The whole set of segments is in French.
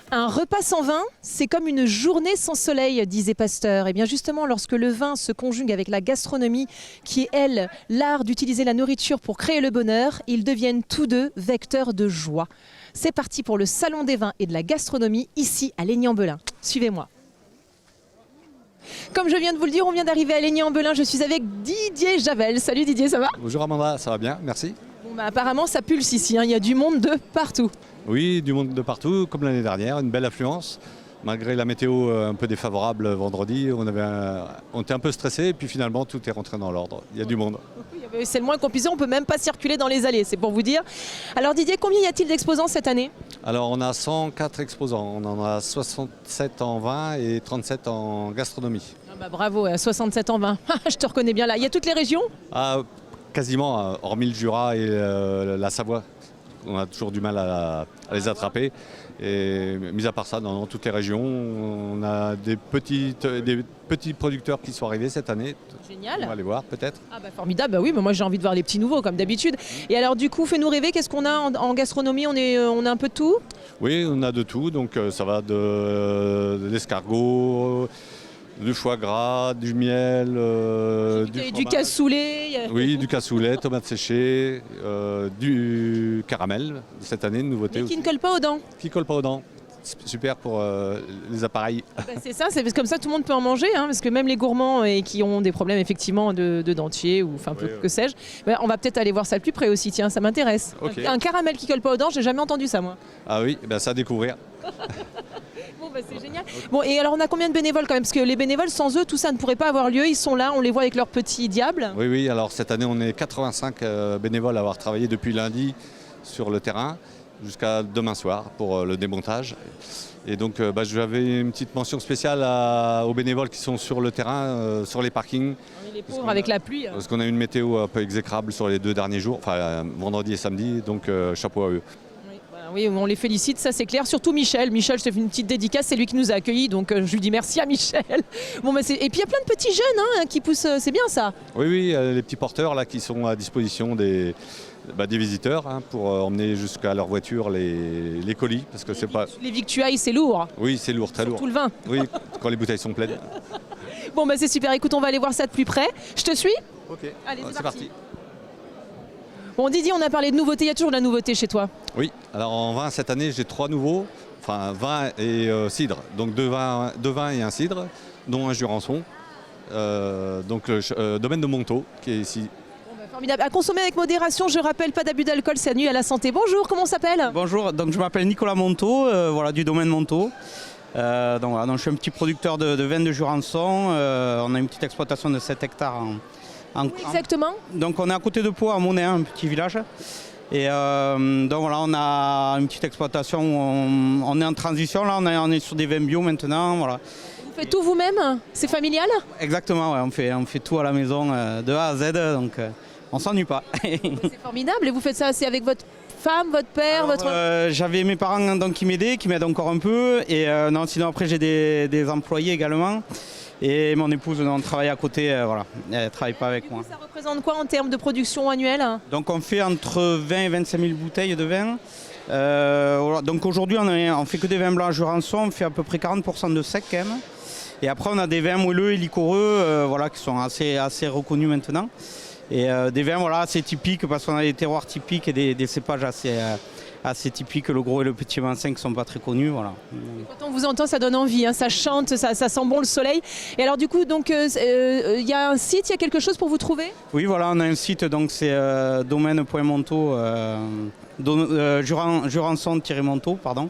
Un repas sans vin, c'est comme une journée sans soleil, disait Pasteur. Et bien justement, lorsque le vin se conjugue avec la gastronomie, qui est, elle, l'art d'utiliser la nourriture pour créer le bonheur, ils deviennent tous deux vecteurs de joie. C'est parti pour le Salon des vins et de la gastronomie, ici à Légney-en-Belin. Suivez-moi. Comme je viens de vous le dire, on vient d'arriver à Légney-en-Belin. Je suis avec Didier Javel. Salut Didier, ça va? Bonjour Amanda, ça va bien, merci. Bon, bah, apparemment, ça pulse ici, hein. Il y a du monde de partout. Oui, du monde de partout, comme l'année dernière, une belle affluence. Malgré la météo un peu défavorable vendredi, on était un peu stressé et puis finalement tout est rentré dans l'ordre. Il y a du monde. C'est le moins qu'on puisse dire, on ne peut même pas circuler dans les allées, c'est pour vous dire. Alors Didier, combien y a-t-il d'exposants cette année? Alors on a 104 exposants, on en a 67 en vin et 37 en gastronomie. Ah bah bravo, 67 en vin, je te reconnais bien là. Il y a toutes les régions? Quasiment, hormis le Jura et la Savoie. On a toujours du mal à les attraper. Et mis à part ça, dans toutes les régions, on a des petits producteurs qui sont arrivés cette année. Génial. On va les voir peut-être. Ah bah formidable, bah oui, mais moi j'ai envie de voir les petits nouveaux comme d'habitude. Et alors du coup, fais-nous rêver, qu'est-ce qu'on a en gastronomie? On a un peu de tout? Oui, on a de tout, donc ça va de l'escargot, du foie gras, du miel, du cassoulet. Oui, du cassoulet, tomates séchées, du caramel, cette année, une nouveauté. Mais qui ne colle pas aux dents. Qui colle pas aux dents. Super pour les appareils. Bah c'est ça, c'est comme ça tout le monde peut en manger, hein, parce que même les gourmands et qui ont des problèmes effectivement de dentier ou enfin Oui, que sais-je, bah, on va peut-être aller voir ça de plus près aussi, tiens, ça m'intéresse. Okay. Un caramel qui colle pas aux dents, j'ai jamais entendu ça moi. Ah oui, ben ça à découvrir. Bon bah c'est génial. Bon et alors on a combien de bénévoles quand même? Parce que les bénévoles sans eux tout ça ne pourrait pas avoir lieu, ils sont là, on les voit avec leurs petits diables. Oui, alors cette année on est 85 bénévoles à avoir travaillé depuis lundi sur le terrain jusqu'à demain soir pour le démontage. Et donc j'avais une petite mention spéciale aux bénévoles qui sont sur le terrain, sur les parkings. Oui, les pauvres avec la pluie. Parce qu'on a une météo un peu exécrable sur les 2 derniers jours, enfin vendredi et samedi, donc chapeau à eux. Oui, on les félicite, ça c'est clair. Surtout Michel. Michel, je te fais une petite dédicace, c'est lui qui nous a accueillis, donc je lui dis merci à Michel. Bon, bah, et puis il y a plein de petits jeunes hein, qui poussent, c'est bien ça. Oui, les petits porteurs là qui sont à disposition des visiteurs hein, pour emmener jusqu'à leur voiture les colis. Parce que c'est pas... Les victuailles, c'est lourd. Oui, c'est lourd, très lourd. Tout le vin. Oui, quand les bouteilles sont pleines. Bon, bah c'est super. Écoute, on va aller voir ça de plus près. Je te suis? Ok, allez, c'est parti. Bon Didier, on a parlé de nouveautés, il y a toujours de la nouveauté chez toi? Oui, alors en vin cette année j'ai 3 nouveaux, enfin vin et cidre, donc 2 vins et un cidre, dont un Jurançon, donc le domaine de Montaut qui est ici. Bon, bah, formidable, à consommer avec modération, je rappelle pas d'abus d'alcool, c'est nuit à la santé. Bonjour, comment on s'appelle? Bonjour, donc je m'appelle Nicolas Montaut, voilà, du domaine Montaut. Donc je suis un petit producteur de vin de Jurançon, on a une petite exploitation de 7 hectares exactement. Donc on est à côté de Pau, à Monet, un petit village. Et donc voilà, on a une petite exploitation où on est en transition, là on est sur des vins bio maintenant. Voilà. Vous faites tout vous-même? C'est familial? Exactement, ouais, on fait tout à la maison de A à Z, donc on s'ennuie pas. C'est formidable, et vous faites ça c'est avec votre femme, votre père, J'avais mes parents donc, qui m'aident encore un peu, et non, sinon après j'ai des employés également. Et mon épouse, on travaille à côté, voilà, elle ne travaille pas avec moi. Ça représente quoi en termes de production annuelle? Donc on fait entre 20 et 25 000 bouteilles de vin. Voilà. Donc aujourd'hui on ne fait que des vins blancs à Jurançon, on fait à peu près 40% de sec quand même. Et après on a des vins moelleux et liquoreux voilà, qui sont assez reconnus maintenant. Et des vins voilà, assez typiques parce qu'on a des terroirs typiques et des cépages assez typiques, le gros et le petit Vincennes qui ne sont pas très connus. Voilà. Quand on vous entend, ça donne envie, hein, ça chante, ça sent bon le soleil. Et alors du coup, il y a un site, il y a quelque chose pour vous trouver? Oui, voilà, on a un site, donc c'est domaine.montaut, Jurançon-Montaut, pardon.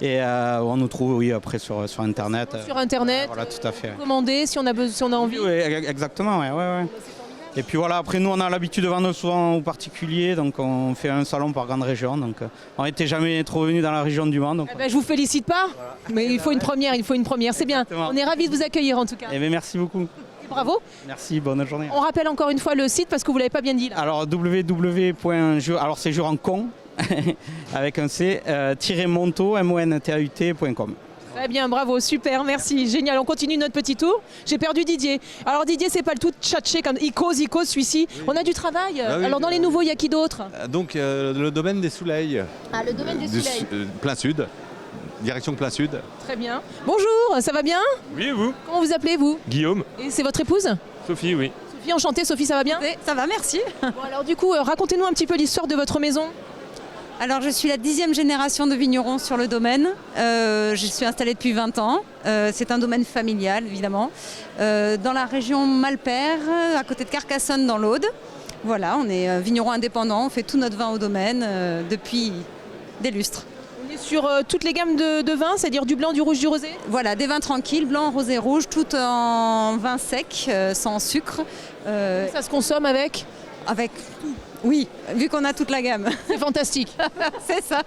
Et on nous trouve, oui, après sur Internet. Sur Internet, voilà, tout à fait. commander si on a envie. Oui, exactement, ouais. Et puis voilà, après nous on a l'habitude de vendre souvent aux particuliers, donc on fait un salon par grande région, donc on n'était jamais trop venu dans la région du Mans. Donc... je vous félicite pas, voilà. Mais il faut une première, c'est bien. Exactement. On est ravis de vous accueillir en tout cas. Et bien, merci beaucoup. Et bravo. Merci, bonne journée. On rappelle encore une fois le site parce que vous ne l'avez pas bien dit. Là. Alors alors c'est Jurançon, avec un C, -montaut, montaut.com. Très bien, bravo, super, merci, génial. On continue notre petit tour. J'ai perdu Didier. Alors Didier, c'est pas le tout tchatché comme Icos, celui-ci. Oui. On a du travail. Ah oui, alors dans les nouveaux, il y a qui d'autre? Donc le domaine des Souleyes. Ah, le domaine des Souleyes. Plein sud. direction plein sud. Très bien. Bonjour, ça va bien? Oui, et vous? Comment vous appelez, vous? Guillaume? Et c'est votre épouse? Sophie, oui. Sophie, enchantée. Sophie, ça va bien? Oui, ça va, merci. Bon, alors du coup, racontez-nous un petit peu l'histoire de votre maison. Alors, je suis la 10e génération de vignerons sur le domaine. Je suis installée depuis 20 ans. C'est un domaine familial, évidemment. Dans la région Malpère, à côté de Carcassonne, dans l'Aude. Voilà, on est vignerons indépendants. On fait tout notre vin au domaine depuis des lustres. On est sur toutes les gammes de vins, c'est-à-dire du blanc, du rouge, du rosé? Voilà, des vins tranquilles, blanc, rosé, rouge, tout en vin sec, sans sucre. Ça se consomme avec? Avec tout. Oui, vu qu'on a toute la gamme. C'est fantastique. C'est ça,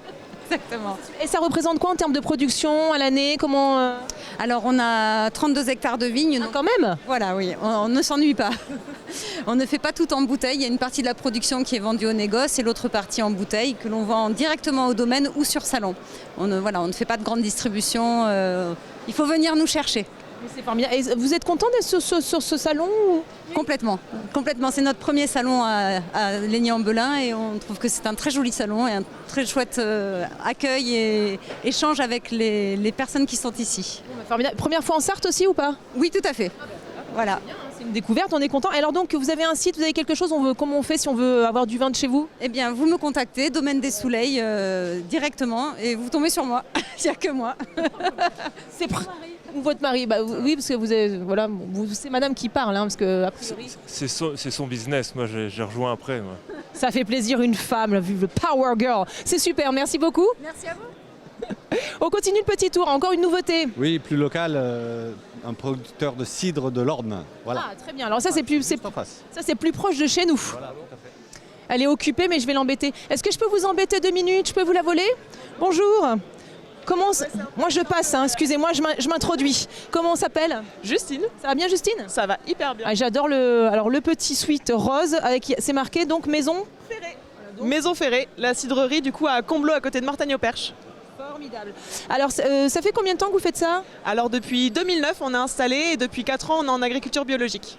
exactement. Et ça représente quoi en termes de production à l'année? Comment Alors, on a 32 hectares de vignes. Ah, quand même? Voilà, oui, on ne s'ennuie pas. On ne fait pas tout en bouteille. Il y a une partie de la production qui est vendue au négoce et l'autre partie en bouteille que l'on vend directement au domaine ou sur salon. On ne fait pas de grande distribution. Il faut venir nous chercher. C'est formidable. Et vous êtes content d'être sur ce salon ou... Complètement. C'est notre premier salon à Légnay-en-Belin et on trouve que c'est un très joli salon et un très chouette accueil et échange avec les personnes qui sont ici. Formidable. Première fois en Sarthe aussi ou pas? Oui, tout à fait. Voilà. C'est une découverte, on est content. Alors donc, vous avez un site, vous avez quelque chose, comment on fait si on veut avoir du vin de chez vous? Eh bien, vous me contactez, Domaine des Souleilles, directement et vous tombez sur moi. Il n'y a que moi. C'est ou votre mari? Bah, oui, parce que vous avez, voilà, c'est madame qui parle, parce que a priori... C'est son business, moi j'ai rejoint après. Moi. Ça fait plaisir une femme, vu le Power Girl. C'est super, merci beaucoup. Merci à vous. On continue le petit tour, encore une nouveauté. Oui, plus local, un producteur de cidre de l'Orne. Voilà. Ah, très bien. Alors ça, c'est En face. plus proche de chez nous. Voilà, tout à fait. Elle est occupée, mais je vais l'embêter. Est-ce que je peux vous embêter 2 minutes? Je peux vous la voler? Bonjour. Moi je passe, excusez-moi, je m'introduis. Comment on s'appelle? Justine, Ça va bien, Justine? ça va hyper bien. Ah, j'adore le petit sweat rose, c'est marqué donc maison Ferrée. Maison Ferrée, la cidrerie du coup à Combloux à côté de Mortagne-au-Perche. Formidable. Alors ça fait combien de temps que vous faites ça? Alors depuis 2009 on est installé et depuis 4 ans on est en agriculture biologique.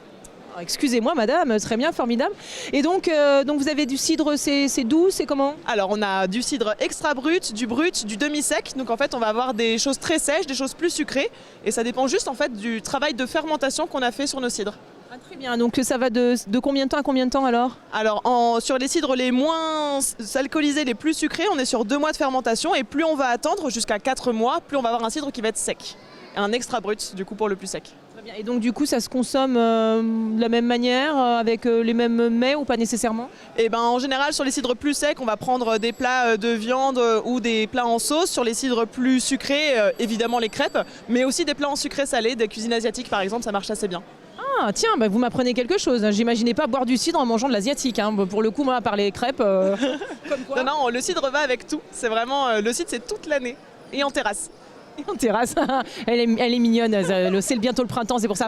Alors, excusez-moi madame, très bien, formidable. Et donc vous avez du cidre, c'est doux, c'est comment? Alors on a du cidre extra brut, du demi-sec. Donc en fait on va avoir des choses très sèches, des choses plus sucrées. Et ça dépend juste en fait du travail de fermentation qu'on a fait sur nos cidres. Ah, très bien, donc ça va de combien de temps à combien de temps alors? Alors sur les cidres les moins alcoolisés, les plus sucrés, on est sur 2 mois de fermentation. Et plus on va attendre, jusqu'à 4 mois, plus on va avoir un cidre qui va être sec. Et un extra brut du coup pour le plus sec. Très bien. Et donc du coup ça se consomme de la même manière, avec les mêmes mets ou pas nécessairement? Et ben en général sur les cidres plus secs on va prendre des plats de viande ou des plats en sauce. Sur les cidres plus sucrés évidemment les crêpes, mais aussi des plats en sucré salé, des cuisines asiatiques par exemple, ça marche assez bien. Ah tiens, vous m'apprenez quelque chose. J'imaginais pas boire du cidre en mangeant de l'asiatique. Pour le coup, moi, à part les crêpes, comme quoi. Non, le cidre va avec tout. C'est vraiment le cidre c'est toute l'année et en terrasse. Et en terrasse, elle est mignonne. C'est bientôt le printemps, c'est pour ça.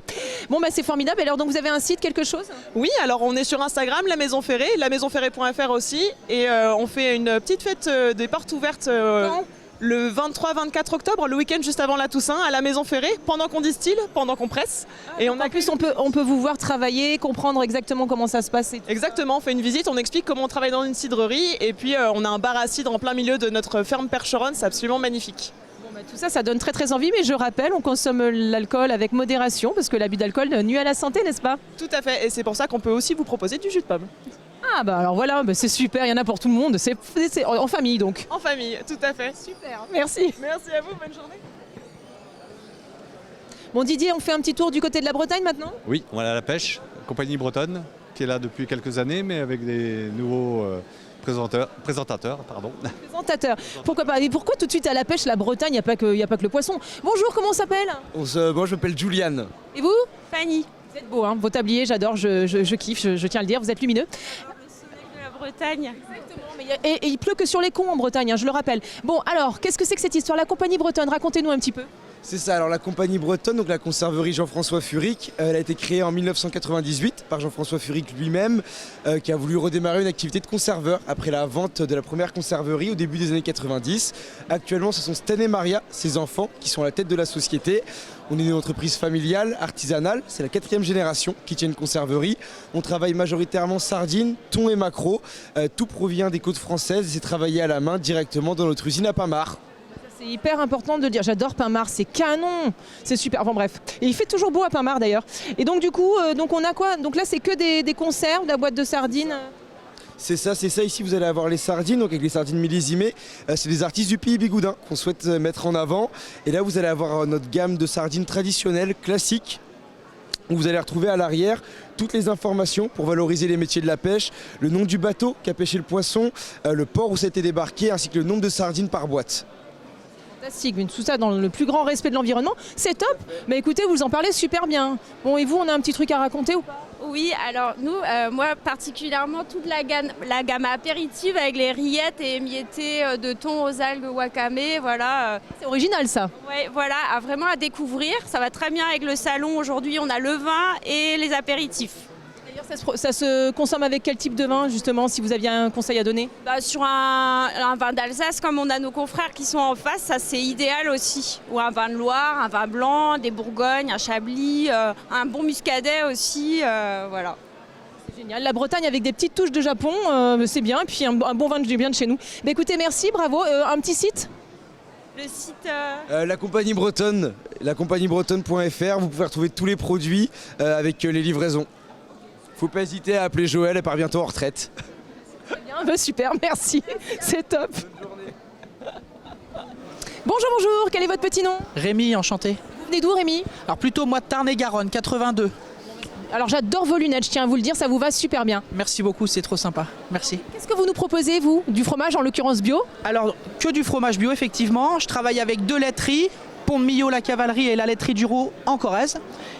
Bon, c'est formidable. Alors donc vous avez un site, quelque chose? Oui, alors on est sur Instagram, la Maison Ferrée, lamaisonferrée.fr aussi, et on fait une petite fête des portes ouvertes. Le 23-24 octobre, le week-end juste avant la Toussaint, à la Maison Ferrée, pendant qu'on distille, pendant qu'on presse. Et en plus, on peut vous voir travailler, comprendre exactement comment ça se passe. Exactement, on fait une visite, on explique comment on travaille dans une cidrerie, et puis on a un bar à cidre en plein milieu de notre ferme percheronne, c'est absolument magnifique. Tout ça, ça donne très très envie, mais je rappelle, on consomme l'alcool avec modération, parce que l'abus d'alcool nuit à la santé, n'est-ce pas? Tout à fait, et c'est pour ça qu'on peut aussi vous proposer du jus de pomme. Ah alors voilà, c'est super, il y en a pour tout le monde, c'est en famille donc. En famille, tout à fait. Super, merci. Merci à vous, bonne journée. Bon Didier, on fait un petit tour du côté de la Bretagne maintenant? Oui, on va à la pêche, compagnie bretonne, qui est là depuis quelques années, mais avec des nouveaux présentateurs. Présentateur. Pourquoi pas? Et pourquoi tout de suite à la pêche, la Bretagne, il n'y a pas que le poisson? Bonjour, comment on s'appelle? Moi je m'appelle Julian. Et vous? Fanny. Vous êtes beau, vos tabliers, j'adore, je kiffe, je tiens à le dire, vous êtes lumineux. Le soleil de la Bretagne. Exactement, mais et il pleut que sur les cons en Bretagne, je le rappelle. Bon, alors, qu'est-ce que c'est que cette histoire? La compagnie bretonne, racontez-nous un petit peu. C'est ça, alors la compagnie bretonne, donc la conserverie Jean-François Furic, elle a été créée en 1998 par Jean-François Furic lui-même, qui a voulu redémarrer une activité de conserveur après la vente de la première conserverie au début des années 90. Actuellement, ce sont Stan et Maria, ses enfants, qui sont à la tête de la société. On est une entreprise familiale, artisanale, c'est la 4e génération qui tient une conserverie. On travaille majoritairement sardines, thon et maquereaux. Tout provient des côtes françaises et c'est travaillé à la main directement dans notre usine à Pamar. C'est hyper important de le dire. J'adore Pin-Mar, c'est canon, c'est super. Enfin bref, et il fait toujours beau à Pin-Mar d'ailleurs. Et donc du coup, donc on a quoi? Donc là, c'est que des conserves, de la boîte de sardines. C'est ça. Ici, vous allez avoir les sardines, donc avec les sardines millésimées. C'est des artistes du pays Bigoudin qu'on souhaite mettre en avant. Et là, vous allez avoir notre gamme de sardines traditionnelles, classiques, où vous allez retrouver à l'arrière toutes les informations pour valoriser les métiers de la pêche, le nom du bateau qui a pêché le poisson, le port où ça a été débarqué, ainsi que le nombre de sardines par boîte. Fantastique, tout ça dans le plus grand respect de l'environnement, c'est top. Mais écoutez, vous en parlez super bien. Bon, et vous, on a un petit truc à raconter ou pas? Oui, alors nous, moi particulièrement, toute la gamme apéritive avec les rillettes et émiettées de thon aux algues wakame, voilà. C'est original ça. Ouais, voilà, vraiment à découvrir. Ça va très bien avec le salon. Aujourd'hui, on a le vin et les apéritifs. D'ailleurs, ça se consomme avec quel type de vin, justement, si vous aviez un conseil à donner? Sur un vin d'Alsace, comme on a nos confrères qui sont en face, ça c'est idéal aussi. Ou un vin de Loire, un vin blanc, des Bourgognes, un Chablis, un bon muscadet aussi, voilà. C'est génial. La Bretagne avec des petites touches de Japon, c'est bien. Et puis un bon vin bien de chez nous. Mais écoutez, merci, bravo. Un petit site? Le site La compagnie bretonne, lacompagniebretonne.fr, vous pouvez retrouver tous les produits avec les livraisons. Faut pas hésiter à appeler Joël, elle part bientôt en retraite. Très bien, super, merci, c'est top. Bonjour, quel est votre petit nom? Rémi, enchanté. Vous venez d'où, Rémi? Alors plutôt moi de Tarn-et-Garonne, 82. Alors j'adore vos lunettes, je tiens à vous le dire, ça vous va super bien. Merci beaucoup, c'est trop sympa. Merci. Qu'est-ce que vous nous proposez, vous? Du fromage, en l'occurrence bio? Alors, que du fromage bio, effectivement. Je travaille avec 2 laiteries, Pont de Millau, la Cavalerie et la laiterie du Roux en Corrèze.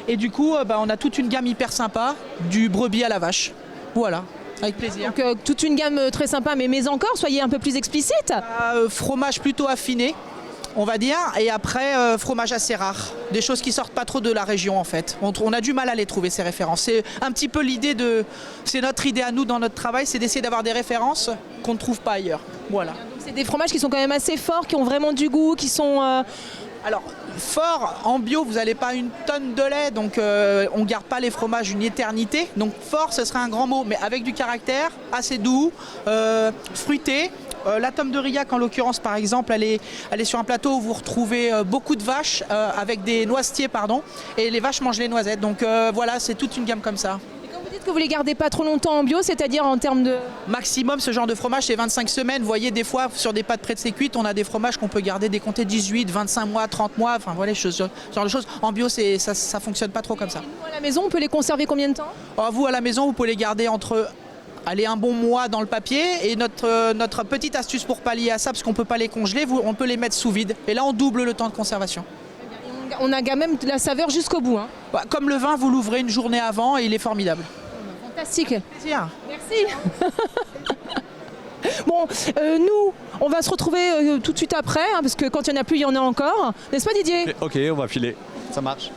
Et du coup, on a toute une gamme hyper sympa, du brebis à la vache. Voilà, avec plaisir. Donc toute une gamme très sympa, mais encore, soyez un peu plus explicite. Fromage plutôt affiné, on va dire, et après fromage assez rare. Des choses qui sortent pas trop de la région en fait. On a du mal à les trouver ces références. C'est un petit peu c'est notre idée à nous dans notre travail, c'est d'essayer d'avoir des références qu'on ne trouve pas ailleurs. Voilà. Donc c'est des fromages qui sont quand même assez forts, qui ont vraiment du goût, qui sont... Alors, fort, en bio, vous n'allez pas une tonne de lait, donc on ne garde pas les fromages une éternité. Donc fort, ce serait un grand mot, mais avec du caractère, assez doux, fruité. La tome de Rillac, en l'occurrence, par exemple, elle est sur un plateau où vous retrouvez beaucoup de vaches, avec des noisetiers, et les vaches mangent les noisettes. Donc voilà, c'est toute une gamme comme ça. Vous dites que vous les gardez pas trop longtemps en bio, c'est-à-dire en termes de... Maximum, ce genre de fromage, c'est 25 semaines. Vous voyez, des fois, sur des pâtes près de ses cuites, on a des fromages qu'on peut garder décomptés 18, 25 mois, 30 mois, enfin voilà, ce genre de choses. En bio, ça fonctionne pas trop comme ça. Et nous, à la maison, on peut les conserver combien de temps? Vous, à la maison, vous pouvez les garder entre... Allez, un bon mois dans le papier, et notre petite astuce pour pallier à ça, parce qu'on ne peut pas les congeler, on peut les mettre sous vide. Et là, on double le temps de conservation. On a quand même la saveur jusqu'au bout. Hein. Comme le vin, vous l'ouvrez une journée avant et il est formidable. Fantastique. Plaisir. Merci. Bon, nous, on va se retrouver tout de suite après, parce que quand il n'y en a plus, il y en a encore. N'est-ce pas, Didier? Ok, on va filer, ça marche.